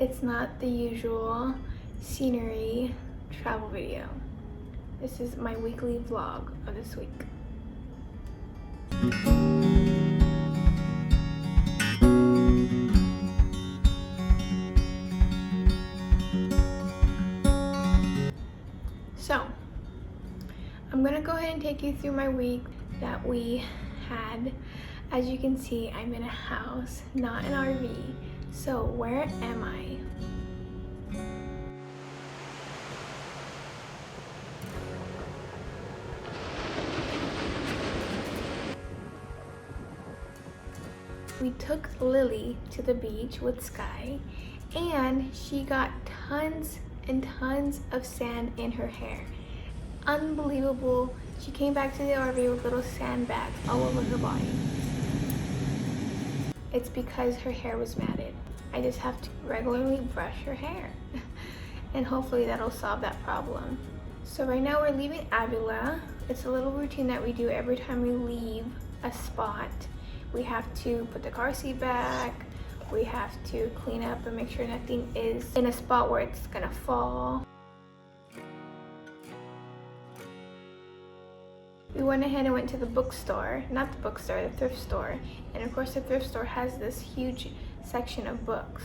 It's not the usual scenery travel video. This is my weekly vlog of this week. So, I'm gonna go ahead and take you through my week that we had. As you can see, I'm in a house, not an RV. So where am I? We took Lily to the beach with Sky, and she got tons and tons of sand in her hair. Unbelievable. She came back to the RV with little sandbags all over her body. It's because her hair was matted. I just have to regularly brush her hair and hopefully that'll solve that problem. So right now we're leaving Avila. It's a little routine that we do every time we leave a spot. We have to put the car seat back, we have to clean up and make sure nothing is in a spot where it's gonna fall. We went ahead and went to the bookstore, not the bookstore, the thrift store. And of course the thrift store has this huge section of books.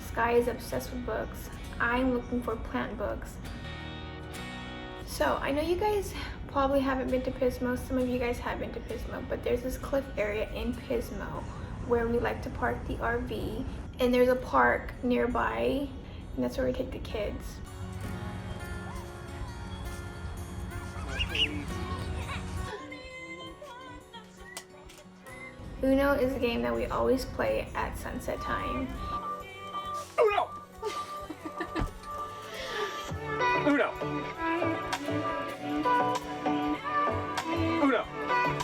Sky is obsessed with books. I'm looking for plant books. So I know you guys probably haven't been to Pismo. Some of you guys have been to Pismo, but there's this cliff area in Pismo where we like to park the RV. And there's a park nearby, and that's where we take the kids. Uno is a game that we always play at sunset time. Uno! Uno! Uno!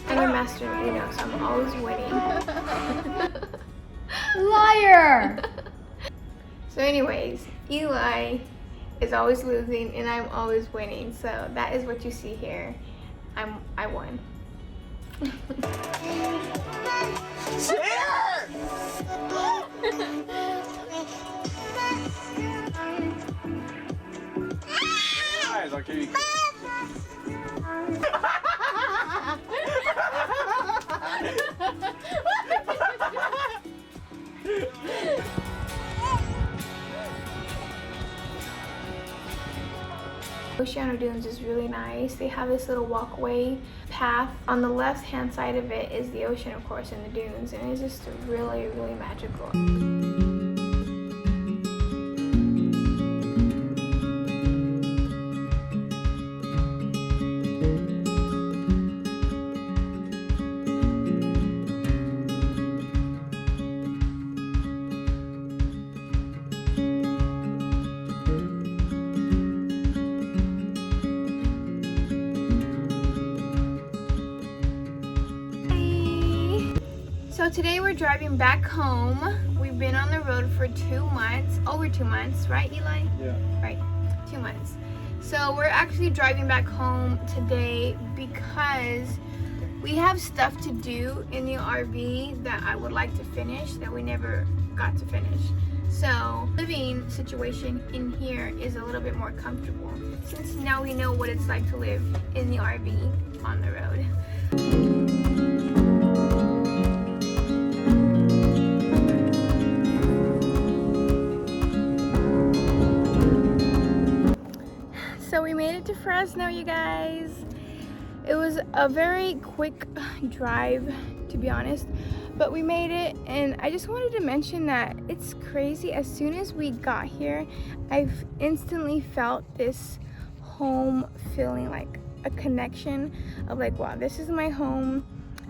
I'm a master in Uno, so I'm always winning. Liar! So anyways, Eli is always losing and I'm always winning. So that is what you see here. I won. Guys, I'll give you. Oceano Dunes is really nice. They have this little walkway path. On the left hand side of it is the ocean, of course, and the dunes, and it's just really, really magical. So today we're driving back home. We've been on the road for 2 months, over 2 months, right Eli? Yeah. Right, 2 months. So we're actually driving back home today because we have stuff to do in the RV that I would like to finish that we never got to finish. So living situation in here is a little bit more comfortable since now we know what it's like to live in the RV on the road. So we made it to Fresno, you guys. It was a very quick drive, to be honest, but we made it. And I just wanted to mention that it's crazy. As soon as we got here, I've instantly felt this home feeling, like a connection of like, wow, this is my home.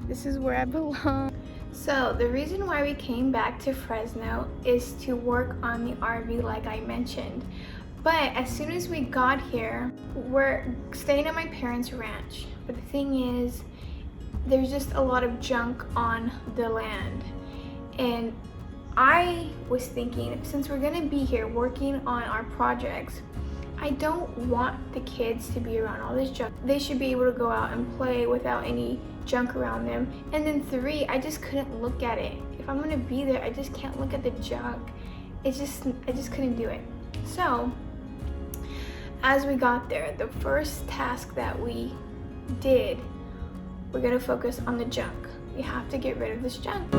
This is where I belong. So the reason why we came back to Fresno is to work on the RV, like I mentioned. But as soon as we got here, we're staying at my parents' ranch. But the thing is, there's just a lot of junk on the land. And I was thinking, since we're gonna be here working on our projects, I don't want the kids to be around all this junk. They should be able to go out and play without any junk around them. And then 3, I just couldn't look at it. If I'm gonna be there, I just can't look at the junk. I just couldn't do it. So as we got there, the first task that we did, we're gonna focus on the junk. We have to get rid of this junk.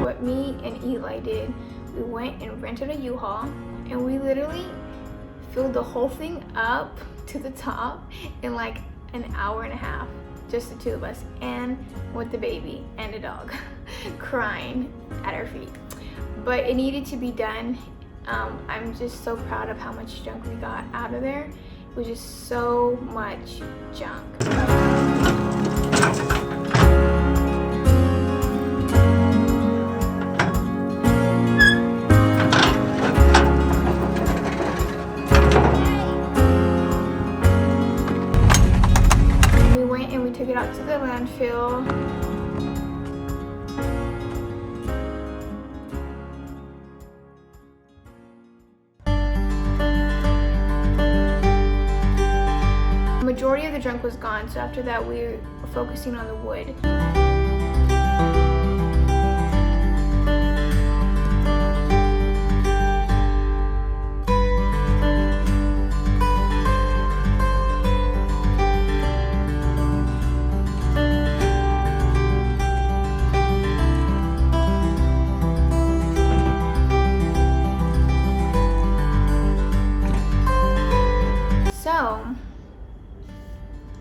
What me and Eli did, we went and rented a U-Haul, and we literally filled the whole thing up to the top in like an hour and a half, just the two of us, and with the baby and a dog crying at our feet. But it needed to be done. I'm just so proud of how much junk we got out of there. It was just so much junk. Took it out to the landfill. The majority of the junk was gone, so after that we were focusing on the wood.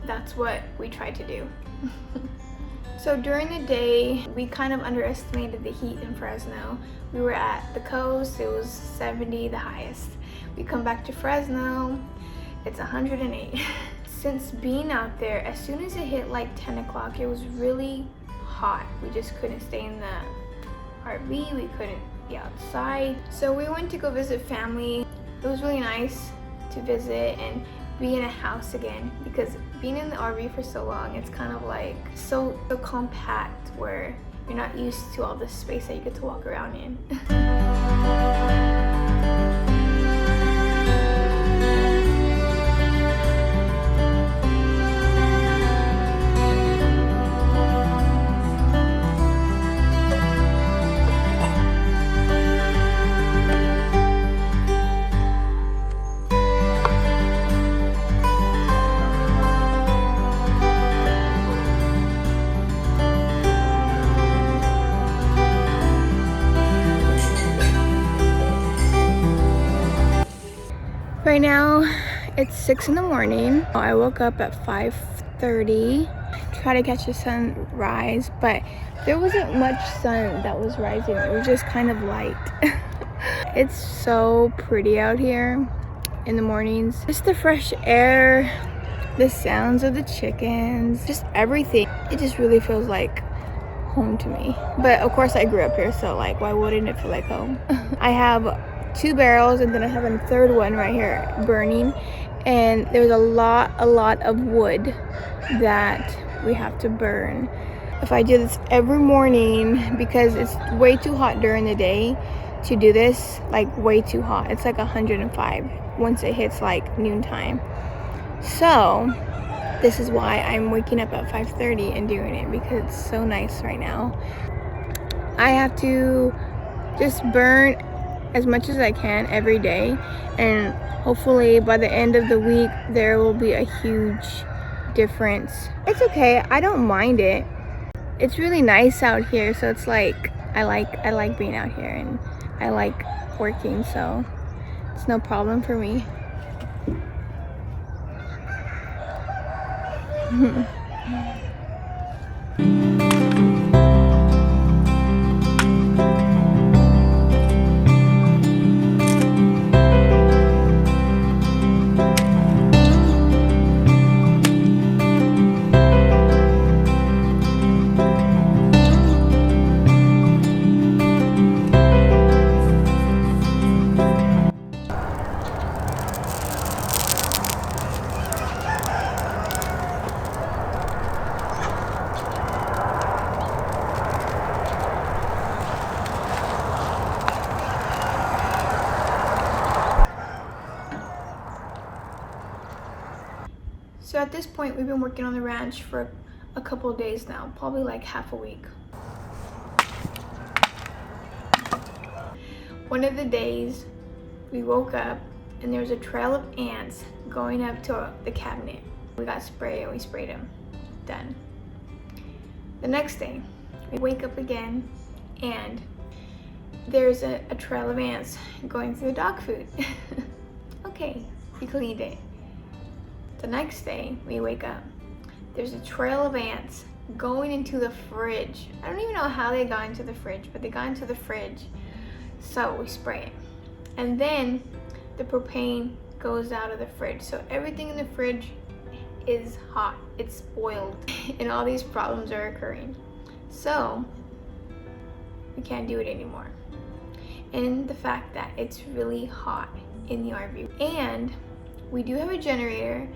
That's what we tried to do. So during the day, we kind of underestimated the heat in Fresno. We were at the coast, it was 70, the highest. We come back to Fresno, it's 108. Since being out there, as soon as it hit like 10 o'clock, it was really hot. We just couldn't stay in the RV, we couldn't be outside. So we went to go visit family. It was really nice to visit and be in a house again, because being in the RV for so long, it's kind of like so compact where you're not used to all the space that you get to walk around in. Right now, it's 6 in the morning. I woke up at 5:30, try to catch the sunrise, but there wasn't much sun that was rising. It was just kind of light. It's so pretty out here in the mornings. Just the fresh air, the sounds of the chickens, just everything. It just really feels like home to me. But of course I grew up here, so like why wouldn't it feel like home? I have 2 barrels, and then I have a third one right here burning, and there's a lot of wood that we have to burn. If I do this every morning, because it's way too hot during the day to do this, like way too hot. It's like 105 once it hits like noontime. So this is why I'm waking up at 5:30 and doing it, because it's so nice right now. I have to just burn as much as I can every day, and hopefully by the end of the week there will be a huge difference. It's okay, I don't mind it. It's really nice out here, so it's like I like being out here, and I like working, so it's no problem for me. So at this point, we've been working on the ranch for a couple of days now, probably like half a week. One of the days, we woke up and there was a trail of ants going up to the cabinet. We got spray and we sprayed them. Done. The next day, we wake up again and there's a trail of ants going through the dog food. Okay, we cleaned it. The next day, we wake up. There's a trail of ants going into the fridge. I don't even know how they got into the fridge, but they got into the fridge. So we spray it. And then the propane goes out of the fridge. So everything in the fridge is hot. It's spoiled. And all these problems are occurring. So we can't do it anymore. And the fact that it's really hot in the RV. And we do have a generator,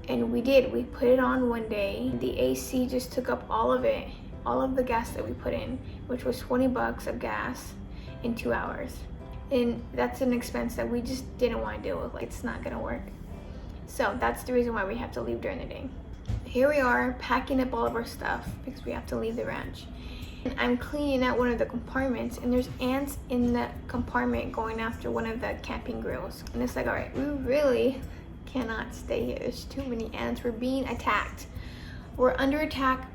and we put it on one day. The AC just took up all of it, all of the gas that we put in, which was $20 of gas in 2 hours. And that's an expense that we just didn't want to deal with. Like, it's not gonna work. So that's the reason why we have to leave during the day. Here we are packing up all of our stuff because we have to leave the ranch. And I'm cleaning out one of the compartments, and there's ants in the compartment going after one of the camping grills. And it's like, all right, we really cannot stay here. There's too many ants. We're being attacked. We're under attack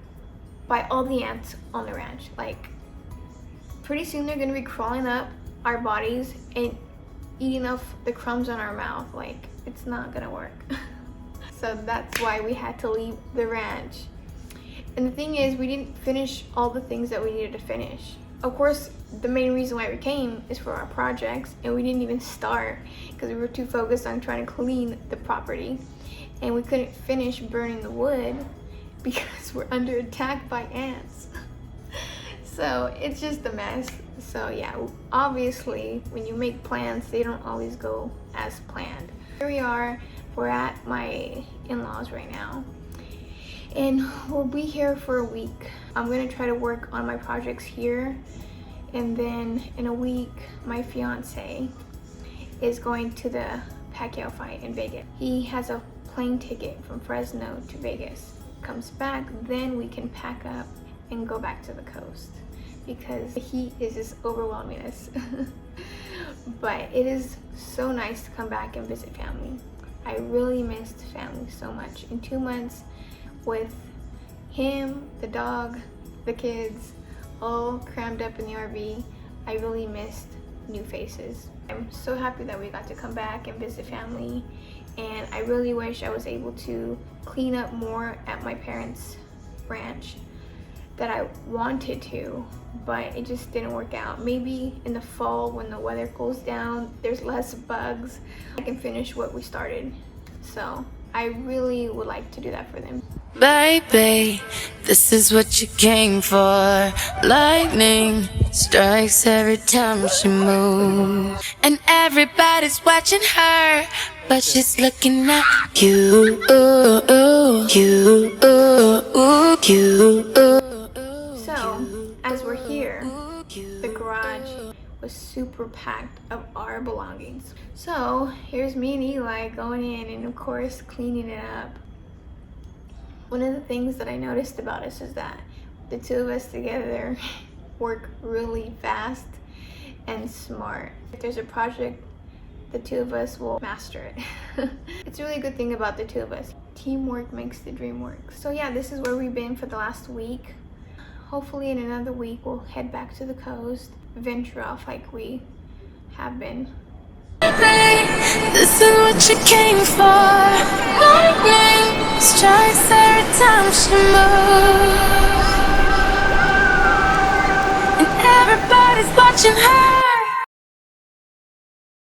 by all the ants on the ranch. Like, pretty soon they're gonna be crawling up our bodies and eating off the crumbs on our mouth. Like, it's not gonna work. So that's why we had to leave the ranch. And the thing is, we didn't finish all the things that we needed to finish. Of course, the main reason why we came is for our projects, and we didn't even start because we were too focused on trying to clean the property. And we couldn't finish burning the wood because we're under attack by ants. So it's just a mess. So yeah, obviously when you make plans, they don't always go as planned. Here we are, we're at my in-laws right now. And we'll be here for a week. I'm gonna try to work on my projects here. And then in a week, my fiance is going to the Pacquiao fight in Vegas. He has a plane ticket from Fresno to Vegas. Comes back, then we can pack up and go back to the coast because the heat is just overwhelming us. But it is so nice to come back and visit family. I really missed family so much. In 2 months, with him, the dog, the kids, all crammed up in the RV, I really missed new faces. I'm so happy that we got to come back and visit family, and I really wish I was able to clean up more at my parents' ranch that I wanted to, but it just didn't work out. Maybe in the fall when the weather cools down, there's less bugs, I can finish what we started. So I really would like to do that for them. Baby, this is what you came for. Lightning strikes every time she moves, and everybody's watching her, but she's looking at you. Ooh, ooh, you, ooh, ooh, you, ooh. So as we're here, the garage was super packed of our belongings. So here's me and Eli going in and of course cleaning it up. One of the things that I noticed about us is that the two of us together work really fast and smart. If there's a project, the two of us will master it. It's a really good thing about the two of us. Teamwork makes the dream work. So yeah, this is where we've been for the last week. Hopefully in another week we'll head back to the coast, venture off like we have been. This is what you came for. Lightning strikes every time she moves, and everybody's watching her,